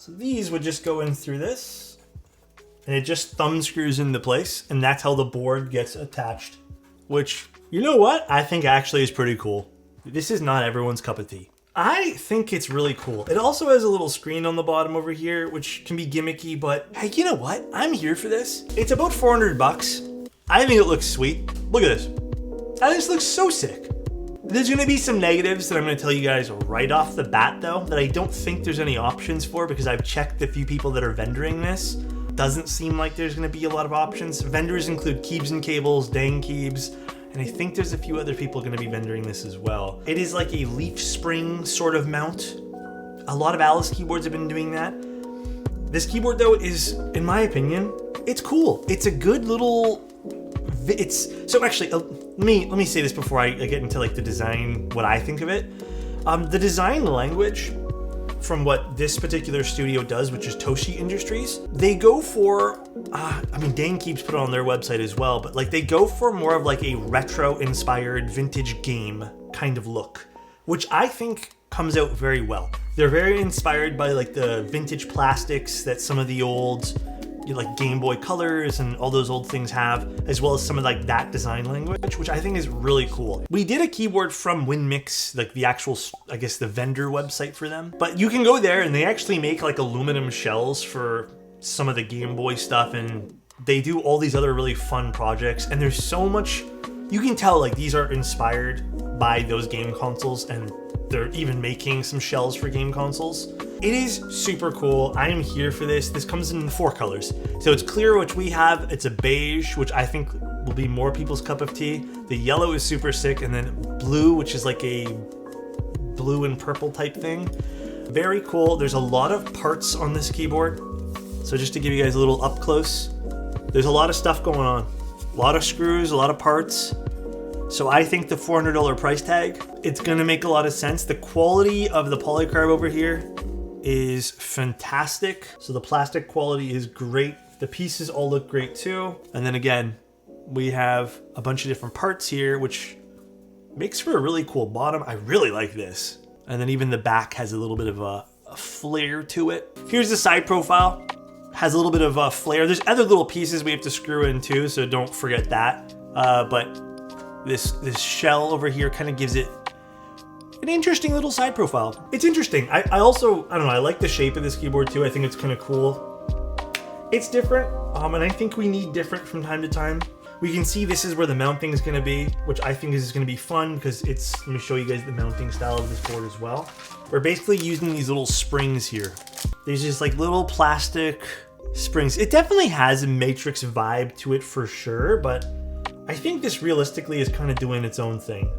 So these would just go in through this, and it just thumb screws into place, and that's how the board gets attached. Which, you know what? I think actually is pretty cool. This is not everyone's cup of tea. I think it's really cool. It also has a little screen on the bottom over here, which can be gimmicky, but hey, you know what? I'm here for this. It's about 400 bucks. I think it looks sweet. Look at this. This looks so sick. There's gonna be some negatives that I'm gonna tell you guys right off the bat though, that I don't think there's any options for because I've checked the few people that are vendoring this. Doesn't seem like there's gonna be a lot of options. Vendors include Keebs and Cables, Dang Keebs, and I think there's a few other people gonna be vendoring this as well. It is like a leaf spring sort of mount. A lot of Alice keyboards have been doing that. This keyboard though is, in my opinion, it's cool. It's a good little, so actually, let me say this before I get into like the design, what I think of it. The design language from what this particular studio does, which is Toshi Industries, they go for, Dane Keeps put it on their website as well, but like they go for more of like a retro-inspired vintage game kind of look, which I think comes out very well. They're very inspired by like the vintage plastics that some of the old like Game Boy Colors and all those old things have, as well as some of like that design language, which I think is really cool. We did a keyboard from WinMix, like the actual, I guess the vendor website for them, but you can go there and they actually make like aluminum shells for some of the Game Boy stuff, and they do all these other really fun projects, and there's so much, you can tell like these are inspired by those game consoles, and they're even making some shells for game consoles. It is super cool. I am here for this. This comes in 4 colors. So it's clear, which we have. It's a beige, which I think will be more people's cup of tea. The yellow is super sick. And then blue, which is like a blue and purple type thing. Very cool. There's a lot of parts on this keyboard. So just to give you guys a little up close, there's a lot of stuff going on. A lot of screws, a lot of parts. So I think the $400 price tag, it's gonna make a lot of sense. The quality of the polycarb over here is fantastic. So the plastic quality is great. The pieces all look great too. And then again, we have a bunch of different parts here, which makes for a really cool bottom. I really like this. And then even the back has a little bit of a flare to it. Here's the side profile. Has a little bit of a flare. There's other little pieces we have to screw in too, so don't forget that. But this shell over here kind of gives it an interesting little side profile. It's interesting. I don't know, I like the shape of this keyboard too. I think it's kind of cool. It's different, and I think we need different from time to time. We can see this is where the mounting is going to be, which I think is going to be fun because let me show you guys the mounting style of this board as well. We're basically using these little springs here. There's just like little plastic springs. It definitely has a Matrix vibe to it for sure, but I think this realistically is kind of doing its own thing.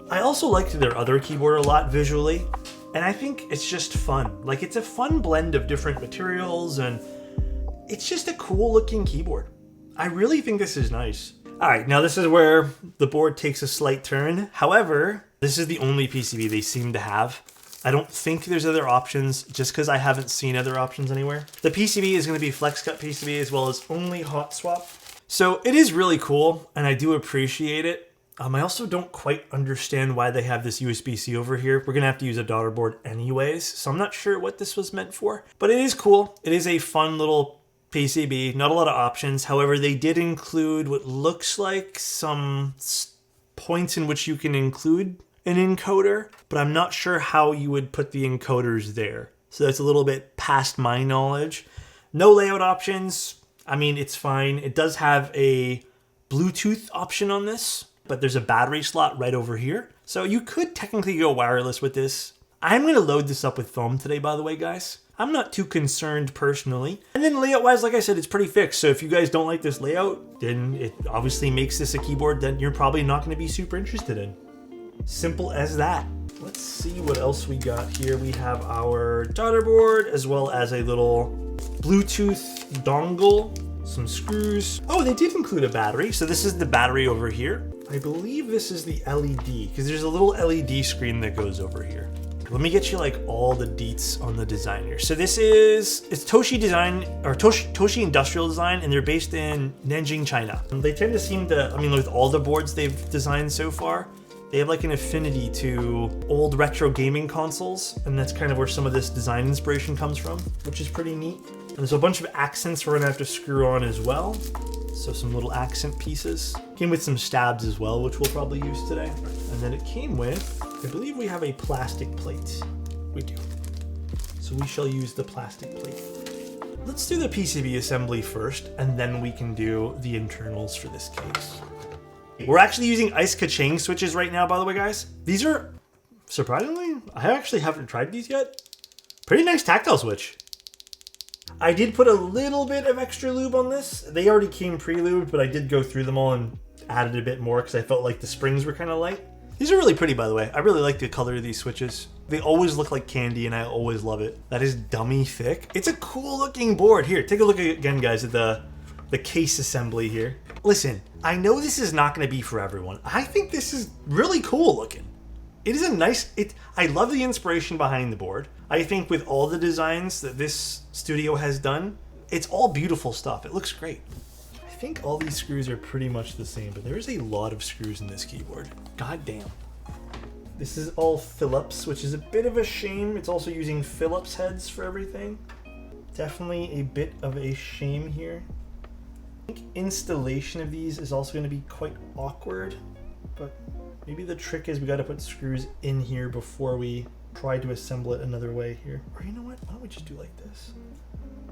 I also liked their other keyboard a lot visually, and I think it's just fun. Like, it's a fun blend of different materials, and it's just a cool looking keyboard. I really think this is nice. All right, now this is where the board takes a slight turn. However, this is the only PCB they seem to have. I don't think there's other options, just because I haven't seen other options anywhere. The PCB is going to be flex cut PCB as well as only hot swap. So it is really cool, and I do appreciate it. I also don't quite understand why they have this USB-C over here. We're going to have to use a daughter board anyways, so I'm not sure what this was meant for. But it is cool. It is a fun little PCB. Not a lot of options. However, they did include what looks like some points in which you can include an encoder, but I'm not sure how you would put the encoders there. So that's a little bit past my knowledge. No layout options. I mean, it's fine. It does have a Bluetooth option on this, but there's a battery slot right over here. So you could technically go wireless with this. I'm going to load this up with foam today, by the way, guys. I'm not too concerned personally. And then layout-wise, like I said, it's pretty fixed. So if you guys don't like this layout, then it obviously makes this a keyboard that you're probably not going to be super interested in. Simple as that. Let's see what else we got here. We have our daughter board as well as a little Bluetooth dongle, some screws. Oh, they did include a battery. So this is the battery over here. I believe this is the LED because there's a little LED screen that goes over here. Let me get you like all the deets on the design here. So it's Toshi Design, or Toshi Industrial Design, and they're based in Nanjing, China. And they tend to seem to, with all the boards they've designed so far, They have like an affinity to old retro gaming consoles, and that's kind of where some of this design inspiration comes from, which is pretty neat. And there's a bunch of accents we're gonna have to screw on as well. So some little accent pieces. Came with some stabs as well, which we'll probably use today. And then it came with, I believe we have a plastic plate. We do. So we shall use the plastic plate. Let's do the PCB assembly first, and then we can do the internals for this case. We're actually using ice Kachang switches right now, by the way, guys. These are, surprisingly, I actually haven't tried these yet. Pretty nice tactile switch. I did put a little bit of extra lube on this. They already came pre-lubed, but I did go through them all and added a bit more because I felt like the springs were kind of light. These are really pretty, by the way. I really like the color of these switches. They always look like candy, and I always love it. That is dummy thick. It's a cool looking board. Here, take a look again, guys, at the case assembly here. Listen, I know this is not going to be for everyone. I think this is really cool looking. It is a nice, I love the inspiration behind the board. I think with all the designs that this studio has done, it's all beautiful stuff. It looks great. I think all these screws are pretty much the same, but there is a lot of screws in this keyboard. God damn. This is all Phillips, which is a bit of a shame. It's also using Phillips heads for everything. Definitely a bit of a shame here. I think installation of these is also going to be quite awkward, but maybe the trick is we got to put screws in here before we try to assemble it another way here. Or you know what? Why don't we just do like this?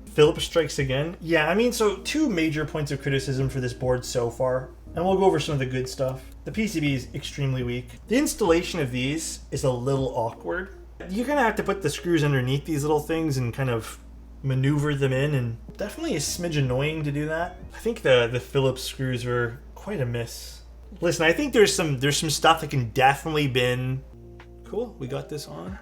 Phillips strikes again. Yeah, I mean, so two major points of criticism for this board so far, and we'll go over some of the good stuff. The PCB is extremely weak. The installation of these is a little awkward. You're going to have to put the screws underneath these little things and kind of maneuver them in, and definitely a smidge annoying to do that. I think the Phillips screws are quite a miss. Listen, I think there's some stuff that can definitely bin. Cool, we got this on.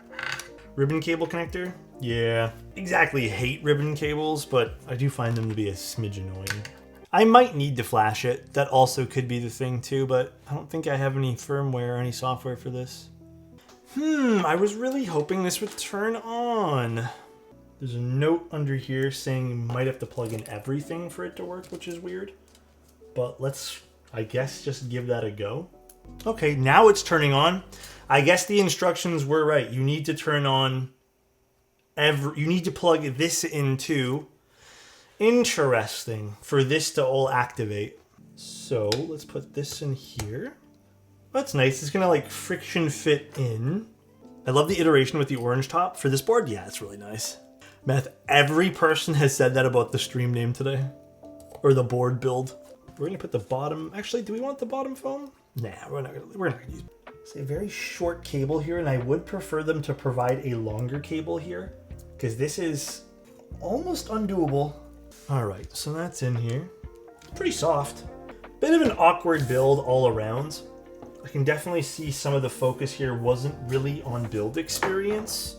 Ribbon cable connector. Yeah, exactly hate ribbon cables, but I do find them to be a smidge annoying. I might need to flash it. That also could be the thing too, but I don't think I have any firmware or any software for this. I was really hoping this would turn on. There's a note under here saying you might have to plug in everything for it to work, which is weird. But let's, I guess, just give that a go. Okay, now it's turning on. I guess the instructions were right. You need to turn on you need to plug this into. Interesting, for this to all activate. So let's put this in here. That's nice. It's gonna like friction fit in. I love the iteration with the orange top for this board. Yeah, it's really nice. Meth, every person has said that about the stream name today. Or the board build. We're gonna put the bottom, actually, do we want the bottom foam? Nah, we're not gonna use it. It's a very short cable here, and I would prefer them to provide a longer cable here, because this is almost undoable. All right, so that's in here. It's pretty soft. Bit of an awkward build all around. I can definitely see some of the focus here wasn't really on build experience.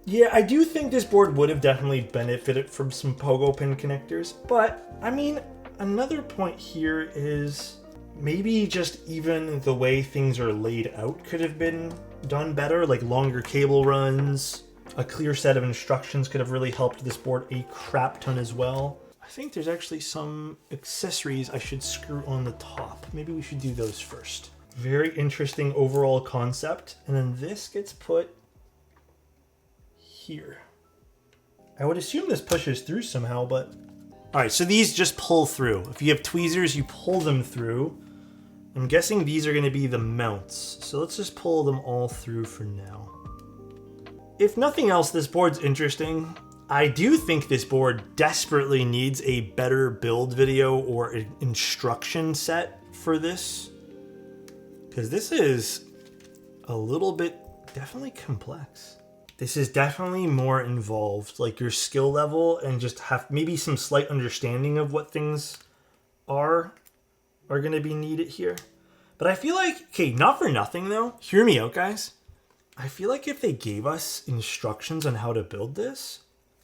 Yeah, I do think this board would have definitely benefited from some pogo pin connectors, but I mean, another point here is maybe just even the way things are laid out could have been done better, like longer cable runs. A clear set of instructions could have really helped this board a crap ton as well. I think there's actually some accessories I should screw on the top. Maybe we should do those first. Very interesting overall concept. And then this gets put here. I would assume this pushes through somehow, but... All right, so these just pull through. If you have tweezers, you pull them through. I'm guessing these are gonna be the mounts. So let's just pull them all through for now. If nothing else, this board's interesting. I do think this board desperately needs a better build video or an instruction set for this, because this is a little bit definitely complex. This is definitely more involved, like your skill level and just have maybe some slight understanding of what things are going to be needed here. But I feel like, okay, not for nothing though, hear me out, guys. I feel like if they gave us instructions on how to build this,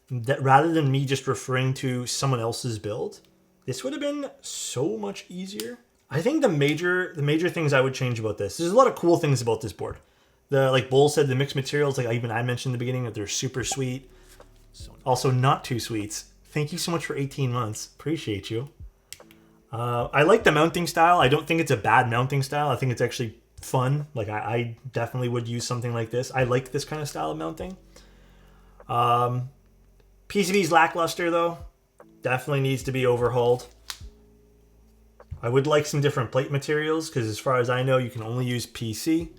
that rather than me just referring to someone else's build, this would have been so much easier. I think the major things I would change about this, there's a lot of cool things about this board. Like Bull said, the mixed materials, like I mentioned in the beginning, that they're super sweet. So also not too sweets. Thank you so much for 18 months. Appreciate you. I like the mounting style. I don't think it's a bad mounting style. I think it's actually fun. Like I definitely would use something like this. I like this kind of style of mounting. PCB's lackluster though. Definitely needs to be overhauled. I would like some different plate materials because as far as I know, you can only use PC.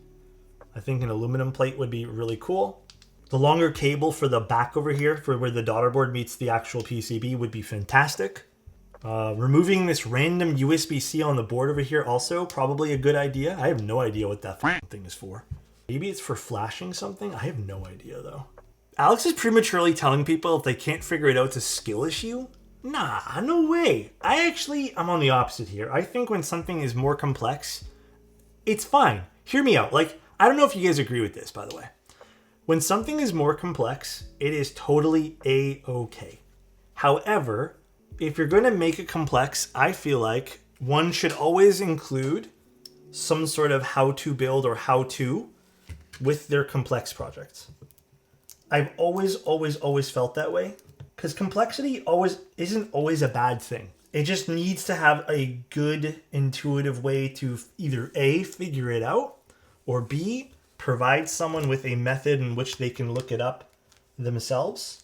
I think an aluminum plate would be really cool. The longer cable for the back over here, for where the daughter board meets the actual PCB, would be fantastic. Removing this random USB-C on the board over here also probably a good idea. I have no idea what that thing is for. Maybe it's for flashing something? I have no idea though. Alex is prematurely telling people if they can't figure it out, it's a skill issue. Nah, no way. I'm on the opposite here. I think when something is more complex, it's fine. Hear me out. Like, I don't know if you guys agree with this, by the way. When something is more complex, it is totally A-okay. However, if you're going to make it complex, I feel like one should always include some sort of how to build or how to with their complex projects. I've always felt that way. Because complexity isn't always a bad thing. It just needs to have a good, intuitive way to either A, figure it out, or B, provide someone with a method in which they can look it up themselves.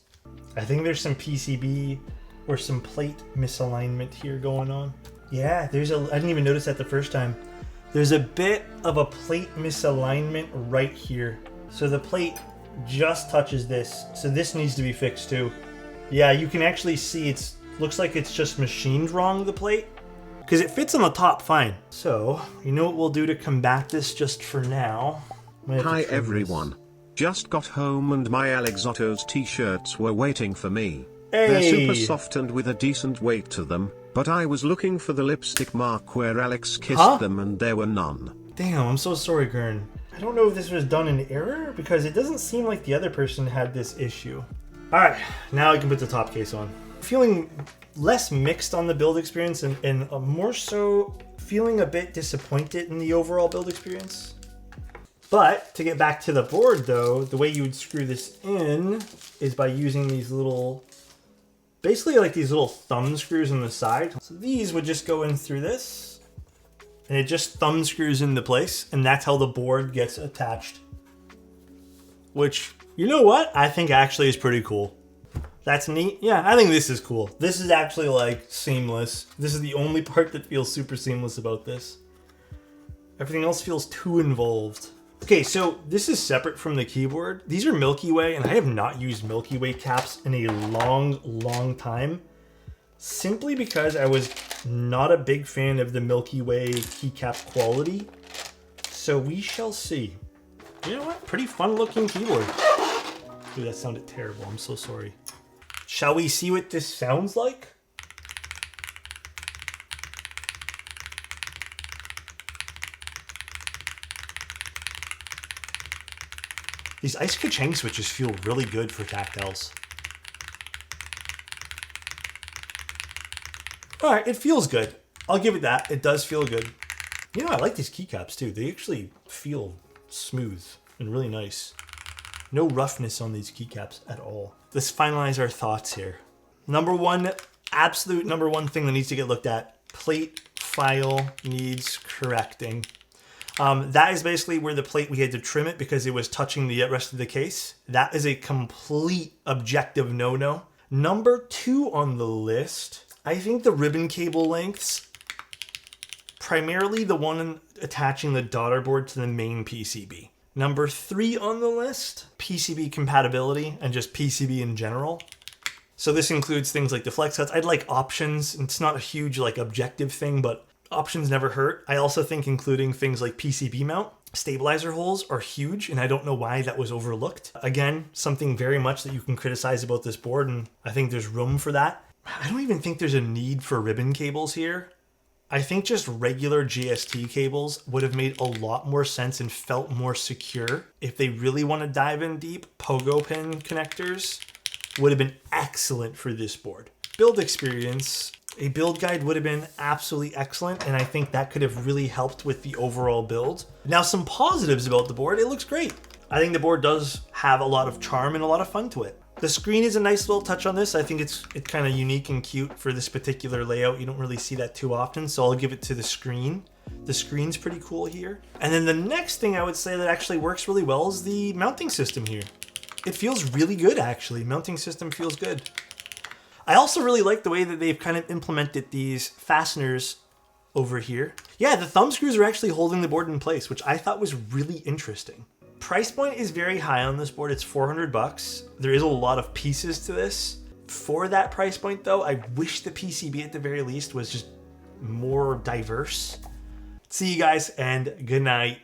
I think there's some PCB or some plate misalignment here going on. Yeah, I didn't even notice that the first time. There's a bit of a plate misalignment right here. So the plate just touches this. So this needs to be fixed too. Yeah, you can actually see looks like it's just machined wrong, the plate. Because it fits on the top fine. So, you know what we'll do to combat this just for now? Hi everyone. Just got home and my alexotos t-shirts were waiting for me. Hey. They're super soft and with a decent weight to them, but I was looking for the lipstick mark where Alex kissed them and there were none. Damn, I'm so sorry, Gurn. I don't know if this was done in error because it doesn't seem like the other person had this issue. Alright, now I can put the top case on. Feeling less mixed on the build experience and more so feeling a bit disappointed in the overall build experience. But to get back to the board though, the way you would screw this in is by using these little, basically like these little thumb screws on the side. So these would just go in through this and it just thumb screws into place and that's how the board gets attached. Which, you know what? I think actually is pretty cool. That's neat. Yeah, I think this is cool. This is actually like seamless. This is the only part that feels super seamless about this. Everything else feels too involved. Okay, so this is separate from the keyboard. These are Milky Way, and I have not used Milky Way caps in a long time. Simply because I was not a big fan of the Milky Way keycap quality. So we shall see. You know what? Pretty fun looking keyboard. Dude, that sounded terrible. I'm so sorry. Shall we see what this sounds like? These ice Kachang switches feel really good for tactiles. Alright, it feels good. I'll give it that. It does feel good. You know, I like these keycaps too. They actually feel smooth and really nice. No roughness on these keycaps at all. Let's finalize our thoughts here. Absolute number one thing that needs to get looked at. Plate file needs correcting. That is basically where the plate, we had to trim it because it was touching the rest of the case. That is a complete objective no-no. Number 2 on the list, I think the ribbon cable lengths, primarily the one attaching the daughter board to the main PCB. Number 3 on the list, PCB compatibility and just PCB in general. So this includes things like the flex cuts. I'd like options. It's not a huge like objective thing, but options never hurt. I also think including things like PCB mount. Stabilizer holes are huge, and I don't know why that was overlooked. Again, something very much that you can criticize about this board, and I think there's room for that. I don't even think there's a need for ribbon cables here. I think just regular GST cables would have made a lot more sense and felt more secure. If they really want to dive in deep, pogo pin connectors would have been excellent for this board. Build experience, a build guide would have been absolutely excellent, and I think that could have really helped with the overall build. Now, some positives about the board, it looks great. I think the board does have a lot of charm and a lot of fun to it. The screen is a nice little touch on this. I think it's kind of unique and cute for this particular layout. You don't really see that too often, so I'll give it to the screen. The screen's pretty cool here. And then the next thing I would say that actually works really well is the mounting system here. It feels really good, actually. Mounting system feels good. I also really like the way that they've kind of implemented these fasteners over here. Yeah, the thumb screws are actually holding the board in place, which I thought was really interesting. Price point is very high on this board. It's 400 bucks. There is a lot of pieces to this. For that price point though, I wish the PCB at the very least was just more diverse. See you guys and good night.